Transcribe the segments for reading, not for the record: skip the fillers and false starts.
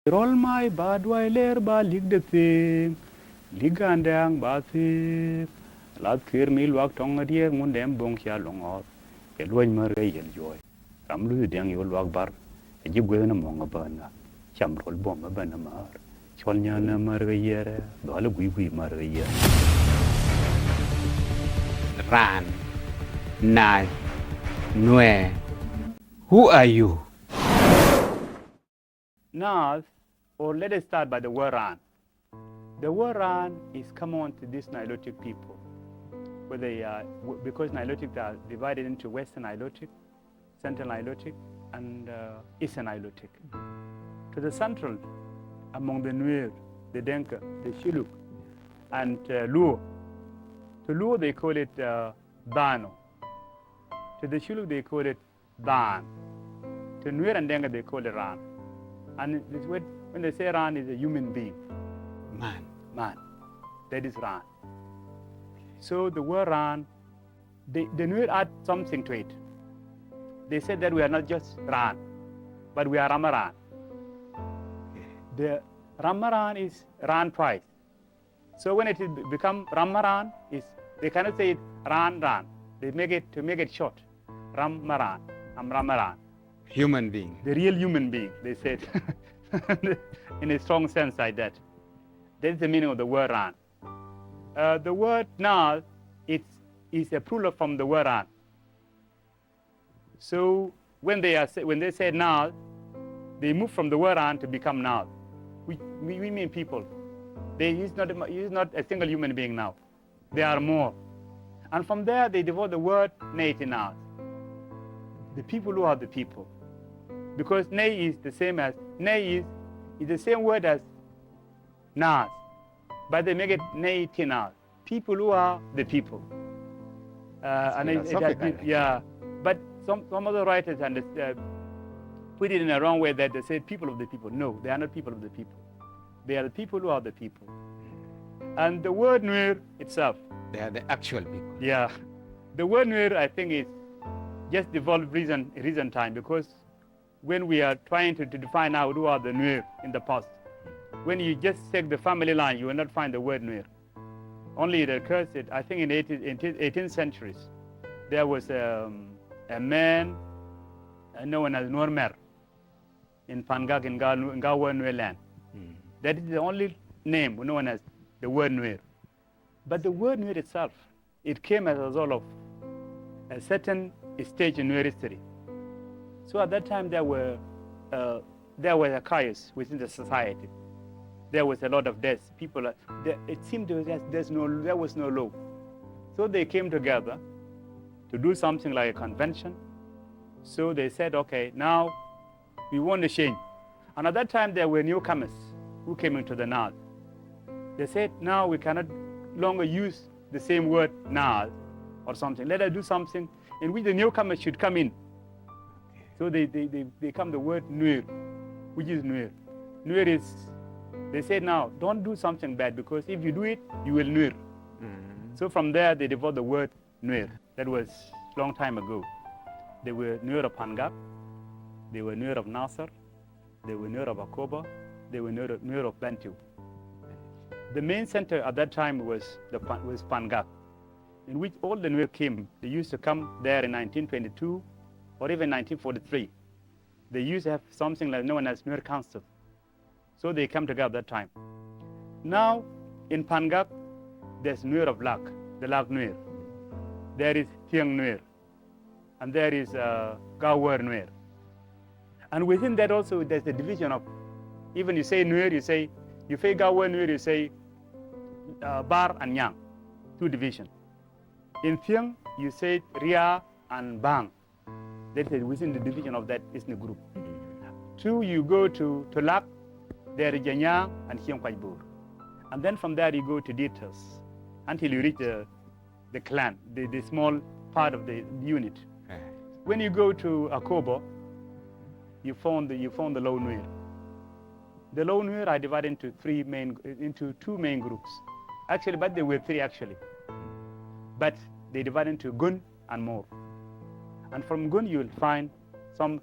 Roll my bad while ba lig the thing, ligandang ba thief, lad kir me luak tongue a dear mundem bonkia long off, a loin maray and joy. Ram lu dang you luak bar, a jib with among a burner, cham roll bomb a banamar, cholnyana marayere, dollar wee maraya. Ran, Nai, Nuer. Who are you? Nas, or let us start by the word Ran. The word Ran is common to these Nilotic people, where they because Nilotic are divided into Western Nilotic, Central Nilotic, and Eastern Nilotic. To the central, among the Nuer, the Dinka, the Shilluk, and Luo. To Luo they call it Bano. To the Shilluk they call it Ban. To Nuer and Dinka they call it Ran. And this word, when they say Ran, is a human being. Man. That is Ran. So the word Ran, the Nuer add something to it. They said that we are not just Ran, but we are Ramaran. The Ramaran is Ran twice. So when it become Ramaran, they cannot say it Ran. They make it short. Ramaran. I'm Ramaran. Human being. The real human being, they said, in a strong sense like that. That's the meaning of the word Ran. The word Nal is a plural from the word Ran. So when they say Nal, they move from the word Ran to become Nal. We mean people. He's not a single human being now. There are more. And from there, they devote the word Naiti Nal. The people who are the people. Because Nay is the same as, Nay is the same word as Nas. But they make it Naiti Nal. People who are the people. Yeah. But some other writers put it in a wrong way that they say people of the people. No, they are not people of the people. They are the people who are the people. And the word Nuer itself. They are the actual people. Yeah. The word Nuer, I think, is just devolved recent time, because when we are trying to define out who are the Nuer in the past, when you just check the family line, you will not find the word Nuer. Only it occurs, I think, in 18th centuries. There was a man known as Nuer in Pangak in Gawa Nuer land. That is the only name known as the word Nuer. But the word Nuer itself, it came as a result of a certain stage in Nuer history. So at that time there was a chaos within the society. There was a lot of deaths. It seemed there was no law. So they came together to do something like a convention. So they said, okay, now we want to change. And at that time there were newcomers who came into the Nile. They said, now we cannot longer use the same word Nile or something. Let us do something in which the newcomers should come in. So they come the word Nuer, which is Nuer. Nuer is, they said, now don't do something bad, because if you do it, you will Nuer. So from there they developed the word Nuer. That was a long time ago. They were Nuer of Pangak, they were Nuer of Nasser, they were Nuer of Akoba, they were Nuer of Bentiu. The main center at that time was Pangak, in which all the Nuer came. They used to come there in 1922 or even 1943. They used to have something like known as Nuer Council. So they come together at that time. Now in Pangak, there's Nuer of Lak, the Lak Nuer. There is Tiang Nuer, and there is Gawar Nuer. And within that also there's the division of, even you say Nuer, you say Gawar Nuer, you say Bar and Yang, two divisions. In Thiang, you say Ria and Bang. That is within the division of that ethnic group. Two, you go to Lak, there is Janyang and Hiang Kwajbur. And then from there you go to details until you reach the clan, the small part of the unit. When you go to Akobo, you found the Low Nuer. The Low Nuer are divided into two main groups. Actually, but there were three actually. But they divide into Gun and Mor. And from Gun you will find some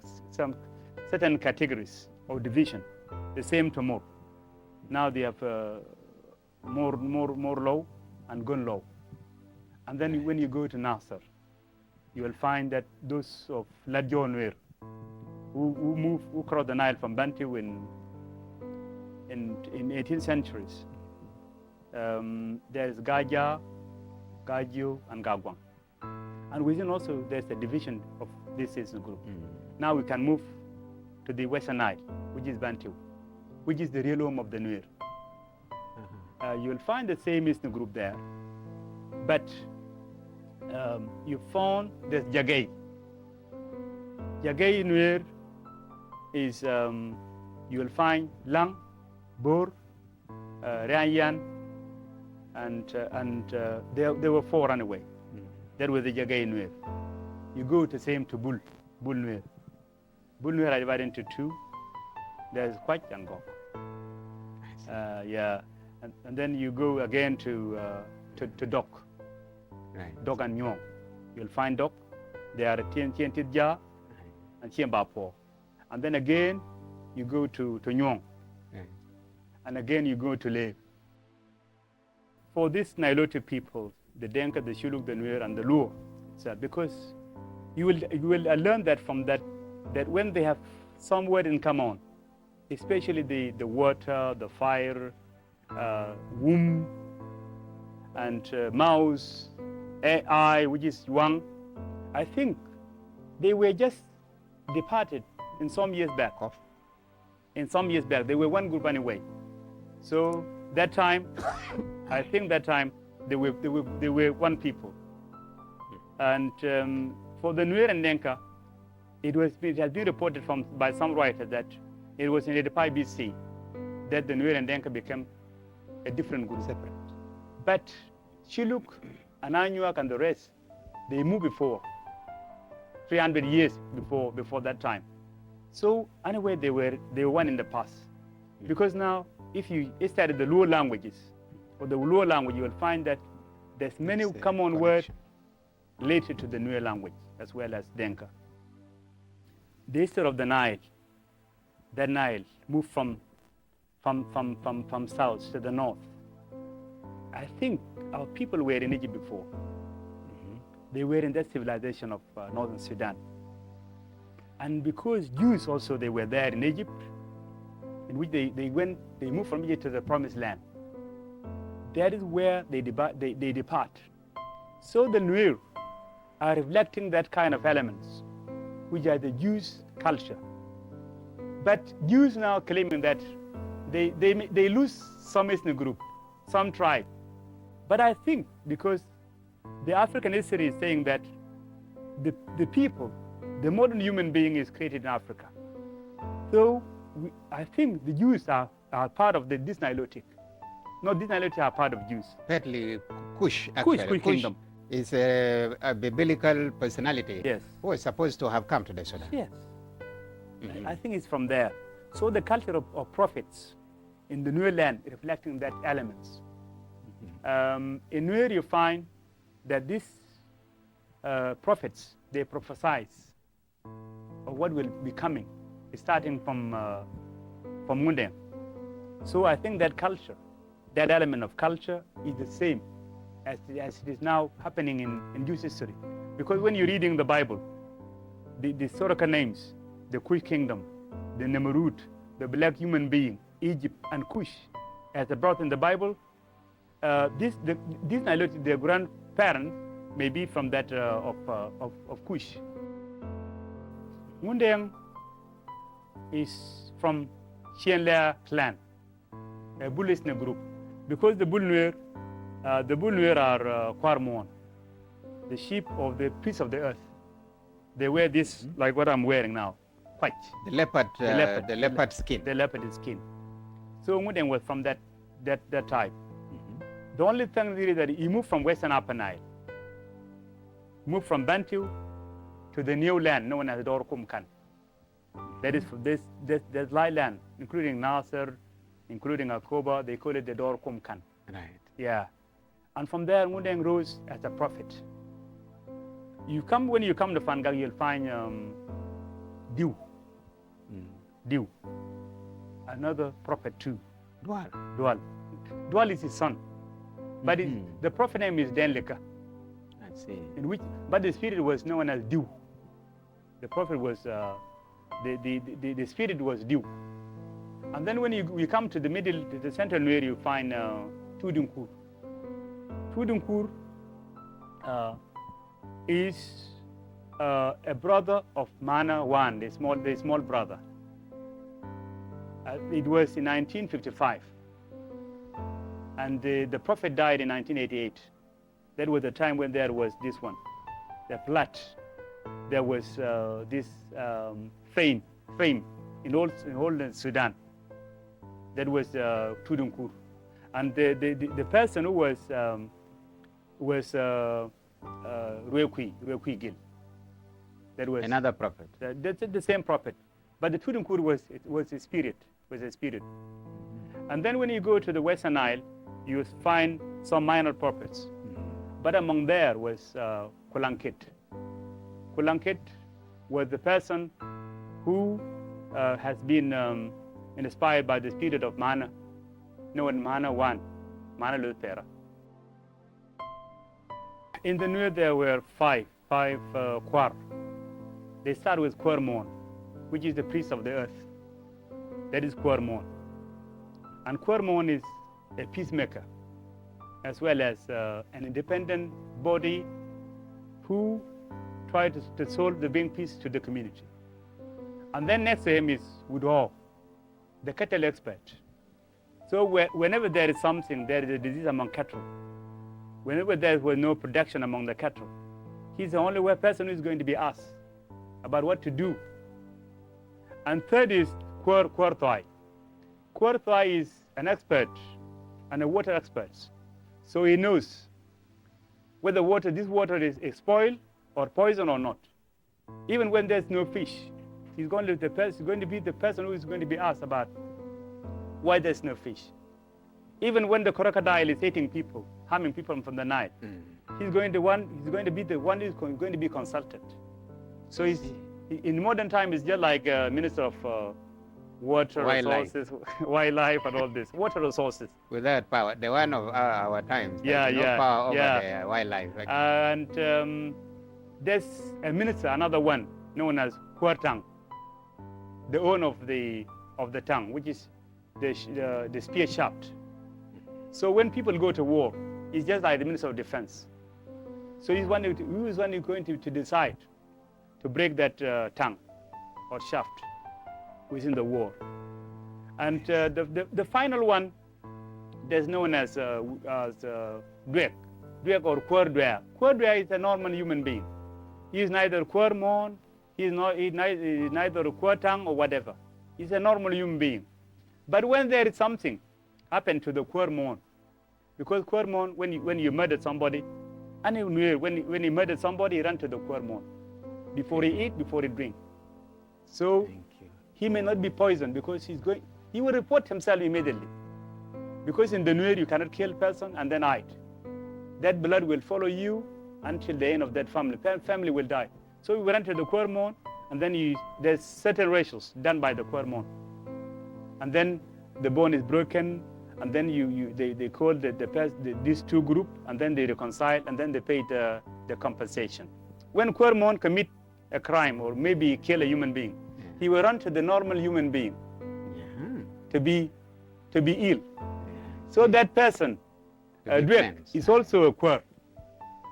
certain categories or division. The same to Mor. Now they have more law and gun law. And then when you go to Nasser, you will find that those of Ladjo Nuer who crossed the Nile from Bentiu in 18th centuries. There's Gaja, Gaju, and Gagwang. And within also there's a division of this ethnic group. Now we can move to the Western Nile, which is Bentiu, which is the real home of the Nuer. You'll find the same ethnic group there, but you found there's Jagay. Jagay Nuer is, you will find Lang, Bor, Rayan, and there were 4 anyway. That was the Jagay Nuer. You go to same to Bull Nuer. Bull Nuer are divided into 2. There's Kwach and Gok. Yeah, and then you go again to Dok. Right. Dok and Nyong. You'll find Dok. They are Tien Tidja and Tien Bapo. And then again, you go to Nyong. Right. And again, you go to Le. For these Nilotic people, the Dinka, the Shuluk, the Nuer, and the Luo, because you will learn that from that when they have some word in common, especially the water, the fire, womb, and mouse, AI, which is Yuang, I think they were just departed in some years back. In some years back, they were one group anyway. So that time, I think that time they were one people. And for the Nuer and Dinka, it has been reported by some writers that it was in 85 BC that the Nuer and Dinka became a different group, separate. But Shiluk and Anyuak and the rest, they moved before, 300 years before that time. So anyway, they were one in the past. Because now, if you study the Luo languages, or the Luo language, you will find that there's many common words related to the Nuer language, as well as Dinka. The history of the Nile, that Nile moved from south to the north. I think our people were in Egypt before. They were in that civilization of northern Sudan. And because Jews also, they were there in Egypt, in which they moved from Egypt to the Promised Land. That is where they depart. So the Nuer are reflecting that kind of elements, which are the Jews' culture. But Jews now claiming that they lose some ethnic group, some tribe. But I think because the African history is saying that the people, the modern human being is created in Africa. So I think the Jews are part of this Nilotic. No, these Nilotic are part of Jews. Partly Kush, actually. Kush kingdom. Is a biblical personality. Yes. Who is supposed to have come to the Sudan. Yes. I think it's from there. So the culture of prophets in the Nuer land reflecting that elements. In Nuer you find that these prophets, they prophesize of what will be coming, starting from Mundeng. So I think that culture, that element of culture is the same as it is now happening in Jewish history. Because when you're reading the Bible, the historical names, the Kush kingdom, the Nemrut, the black human being, Egypt, and Kush, as brought in the Bible, these Nilotic, their grandparents may be from that of Kush. Mundeng is from Shienlea clan, a Bullist group, because the Bull Nuer are Kwarmon, the sheep of the peace of the earth. They wear this like what I'm wearing now, white. The leopard skin. The leopard skin. So Mundeng was from that type. The only thing is that he moved from Western Upper Nile, moved from Bentiu to the new land known as Dorkum Khan. That is this light land, including Nasser, including Akoba, they call it the Dorkum Khan. Right. Yeah. And from there, Mundeng rose as a prophet. When you come to Fangak, you'll find Dew. Dew. another prophet too. Dual. Dual is his son. But the prophet name is Denleka. I see. But the spirit was known as Dew. The prophet was, the spirit was Dew. And then when you come to the middle, to the central Nuer, you find Tudunkur. Tudunkur is a brother of Mana Wan, the small brother. It was in 1955. And the prophet died in 1988. That was the time when there was this one, the flood. There was this fame in all Sudan. That was Tudunkur. And the person who was Kwer Gil. That was another prophet. The same prophet. But the Tudunkur was a spirit. And then when you go to the Western Nile, you find some minor prophets. But among there was Kulankit. Kulankit was the person who has been inspired by the spirit of Mana, known Mana Wan, Mana Lutera. In the Nuer there were five Kwar. They start with Kwer Kwong, which is the priest of the earth. That is Kwer Kwong. And Kwer Kwong is a peacemaker, as well as an independent body who try to solve the bring peace to the community. And then next to him is WAA, the cattle expert. So whenever there is something, there is a disease among cattle, whenever there was no production among the cattle, he's the only person who is going to be asked about what to do. And third is Kwer Kwong. Kwer Kwong is an expert and a water expert. So he knows whether this water is spoiled or poison or not. Even when there's no fish, he's going to be the person who is going to be asked about why there's no fish. Even when the crocodile is eating people, harming people from the Nile, he's going to be the one who's going to be consulted. So in modern time, it's just like Minister of Water Resources, Wildlife, and all this. Water resources. Without power, the one of our times. No power over the wildlife. And there's a minister, another one, known as Kwer Kwong, the owner of the tongue, which is the spear shaft. So when people go to war, it's just like the Minister of Defense. So he's one who is going to decide to break that tongue or shaft within the war. And the final one, there's known as Dwek or Kwer Dwek. Kwer Dwek is a normal human being. He is neither Kwer Kwong, he's neither Kwer Kwong or whatever. He's a normal human being. But when there is something happened to the Kwer Kwong, because Kwer Kwong, when you murder somebody, and when he murdered somebody, he ran to the Kwer Kwong before he eat, before he drink. So he may not be poisoned because he will report himself immediately. Because in the Nuer, you cannot kill a person and then hide. That blood will follow you until the end of that family. Family will die. So we ran to the Kwer Kwong, and then there's certain rituals done by the Kwer Kwong. And then the bone is broken, and then they call these two groups, and then they reconcile, and then they pay the compensation. When Kwer Kwong commit a crime or maybe kill a human being, he will run to the normal human being to be ill. So that person, Dwek, is also a Kwer.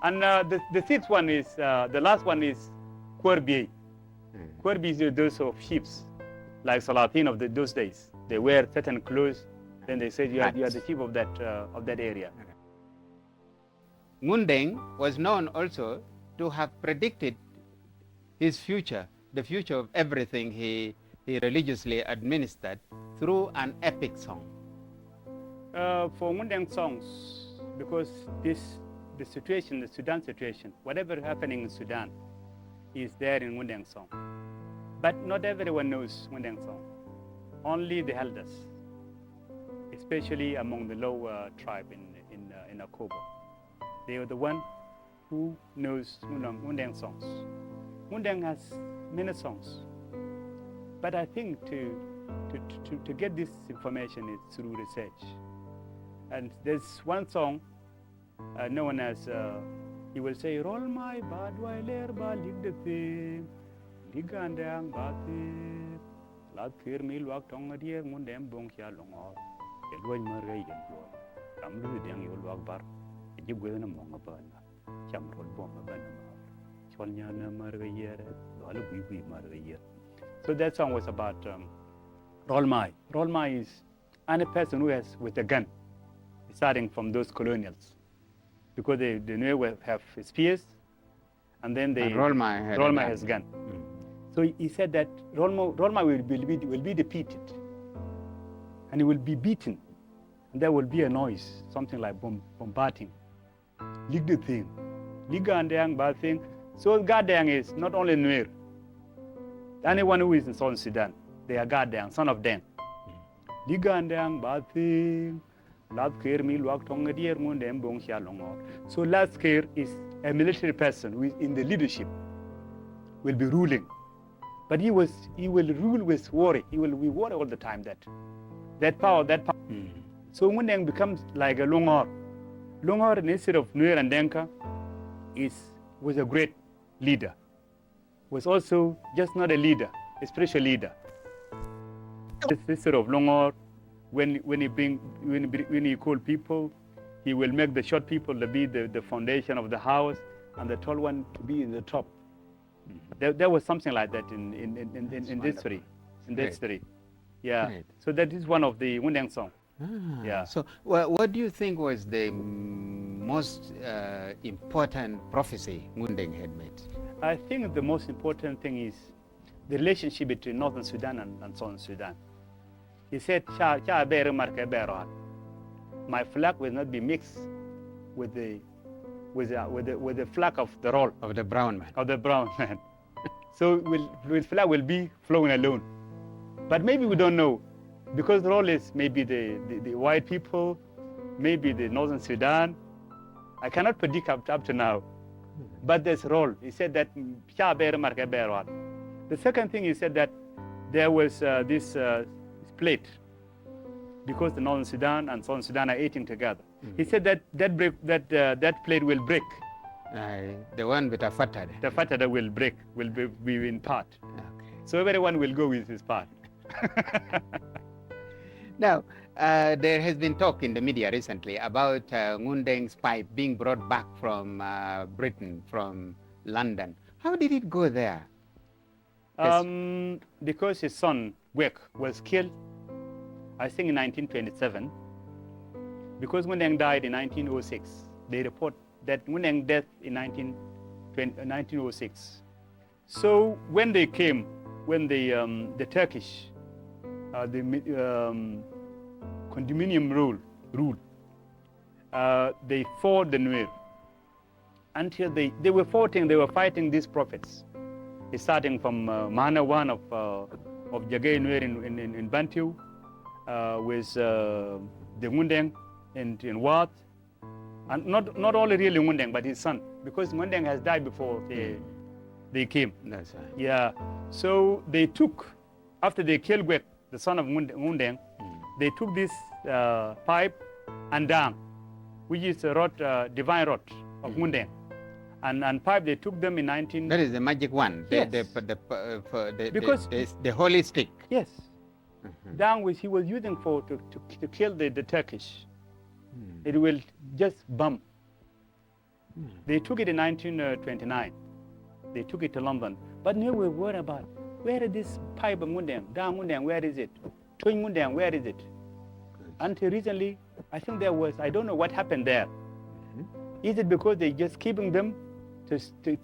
And the sixth one is, the last one is Kwer Bie. Kwer Bie is those of chiefs, like Salatin of those days. They wear certain clothes, then they say you are the chief of that area. Mundeng was known also to have predicted his future, the future of everything he religiously administered through an epic song. For Mundeng songs, because the Sudan situation, whatever happening in Sudan is there in Mundeng song. But not everyone knows Mundeng song. Only the elders, especially among the lower tribe in Akobo. They are the one who knows Mundeng songs. Mundeng has many songs. But I think to to get this information is through research. And there's one song known as, he will say, roll my bad while ba lig the thing, ligandang bati, lat fear me walk tongue a dear mundem bonkia long or, a loin maray and blow. I'm losing your walk bar, and you will among a burn. Chamrol bomb a banner. Cholnyana Margayer, Walubi Margayer. So that song was about Rolmai. Rolmai is any person who has with a gun, starting from those colonials. Because the Nuer have spears, and then they Rolmai has gun. So he said that Rolmai will be defeated, and he will be beaten, and there will be a noise, something like bombarding. Lig the thing, Liga and Dang bad thing. So Gadang is not only Nuer. Anyone who is in South Sudan, they are Gadang, son of Dan. Liga and Dang bad thing. So last care is a military person who is in the leadership, will be ruling. But he will rule with worry. He will be worried all the time that power. So Mundeng becomes like a Longor. Longor, instead of Nuer and Dinka, was a great leader. Was also just not a leader, a spiritual leader. Instead of Longor, when he call people, he will make the short people to be the foundation of the house, and the tall one to be in the top. There was something like that in this story. In this story, yeah. Right. So that is one of the Wundeng song. Yeah. So what do you think was the most important prophecy Wundeng had made? I think the most important thing is the relationship between Northern Sudan and Southern Sudan. He said, my flag will not be mixed with the flag of the roll. Of the brown man. Of the brown man. So the flag will be flowing alone. But maybe we don't know, because the roll is maybe the white people, maybe the Northern Sudan. I cannot predict up to now. But there's roll. He said that the second thing, he said that there was this split, because the Northern Sudan and Southern Sudan are eating together. He said that plate will break. The one with the fatada. The fatada will break, will be in part. Okay. So everyone will go with his part. Now, there has been talk in the media recently about Ngundeng's pipe being brought back from Britain, from London. How did it go there? Because his son, Wek, was killed, I think in 1927. Because Ngundeng died in 1906. They report that Ngundeng death in 1906. So when they came, when the Turkish, condominium rule, they fought the Nuer until they were fighting these prophets. Starting from Mana one of Jagay Nuer in Bentiu, with the Ngundeng in Wat, and not only really Ngundeng, but his son, because Ngundeng has died before they came. That's right. Yeah. So they took, after they killed Gwek, the son of Ngundeng, they took this pipe and dang, which is a rod, divine rod of Ngundeng. And pipe, they took them in 19... That is the magic one. Yes. Because the holy stick. Yes. Dang, which he was using to kill the Turkish. It will just bump. They took it in 1929. They took it to London. But now we worried about, where is this pipe of Ngundeng? Dang Ngundeng, where is it? Twin Ngundeng, where is it? Until recently, I think there was, I don't know what happened there. Is it because they just keeping them, to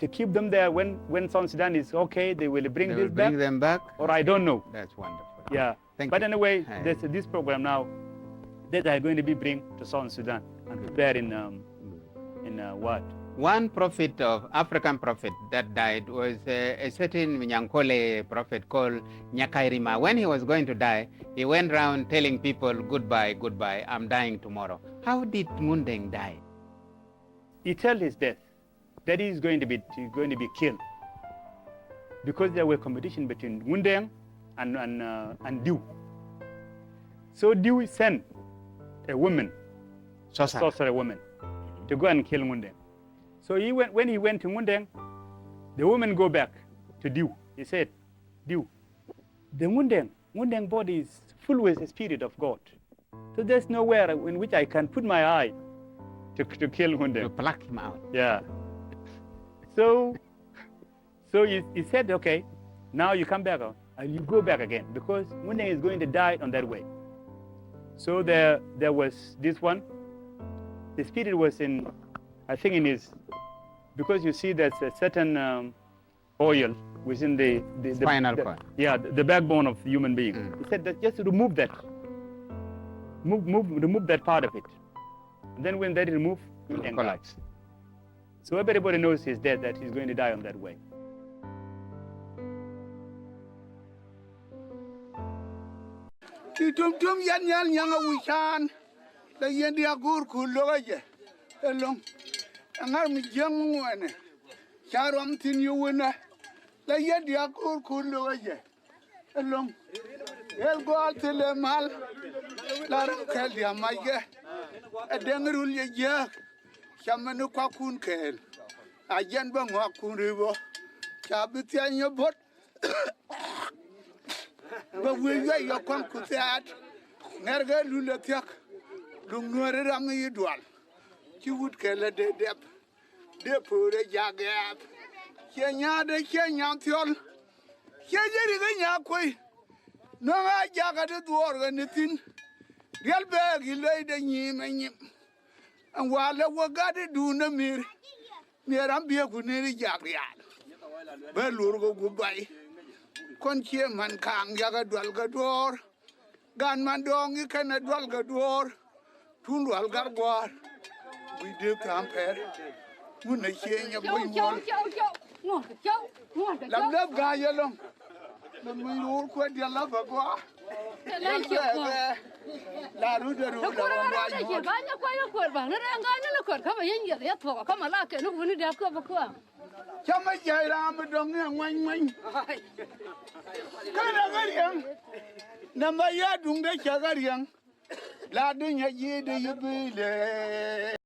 keep them there when South Sudan is okay, they will bring them back? Or I don't know. That's wonderful. Yeah. Thank but you. Anyway, there's this program now that are going to be bring to South Sudan and there in what? One prophet of African prophet that died was a certain Nyankole prophet called Nyakairima. When he was going to die, he went around telling people, goodbye, goodbye, I'm dying tomorrow. How did Ngundeng die? He told his death that he is going to be killed, because there were competition between Ngundeng and Diu. So Diu sent a woman, Sorcerer. sorcerer woman, to go and kill Mundeng. So when he went to Mundeng, the woman go back to Diu. He said, Diu, the Mundeng body is full with the spirit of God. So there's nowhere in which I can put my eye to kill Mundeng. To pluck him out. Yeah. So he said, okay, now you come back and you go back again because Mundeng is going to die on that way. So there was this one. The spirit was in, I think in his, because you see there's a certain oil within the Spinal cord. Yeah, the backbone of the human being. He said that just remove that. Remove that part of it. And then when that is removed, you can collapse. So everybody knows he's dead, that he's going to die on that way. Tum yan a wishan. The Yendia Gur Kuloja. Along. And I'm young one. Sharam tin you winner. The Yendia Gur Kuloja. Along. El go out to the mal. Laram Kalia Maya. A dangerul ya. Shamanu Kwakun Kel. A Janban Wakun River. Chabitian your bot. But we were your conquest. Nerga Lulatiak. Nuer Rami Dual. She would kill a dead dep. De poor jagap. Kenya de Kenya Tiol. Kenya Yakui. No, I jaggered the war anything. Real bag, he laid a yim and yim. And while I was got it, do no mere. Near Ambia could nearly jagiat. Well, Lurgo goodbye. Conchia man kang yagadwalga door. Gunman dong, you cannot dwalga door. Tundu algargwar. We did compare. When they change a boy. Love guy along. The moon all quite your love of war. La Ruda Chama Jairam Dong and Wang. Kind of Namaya Dunga Chagariang. La Dunya Ye de Yubile.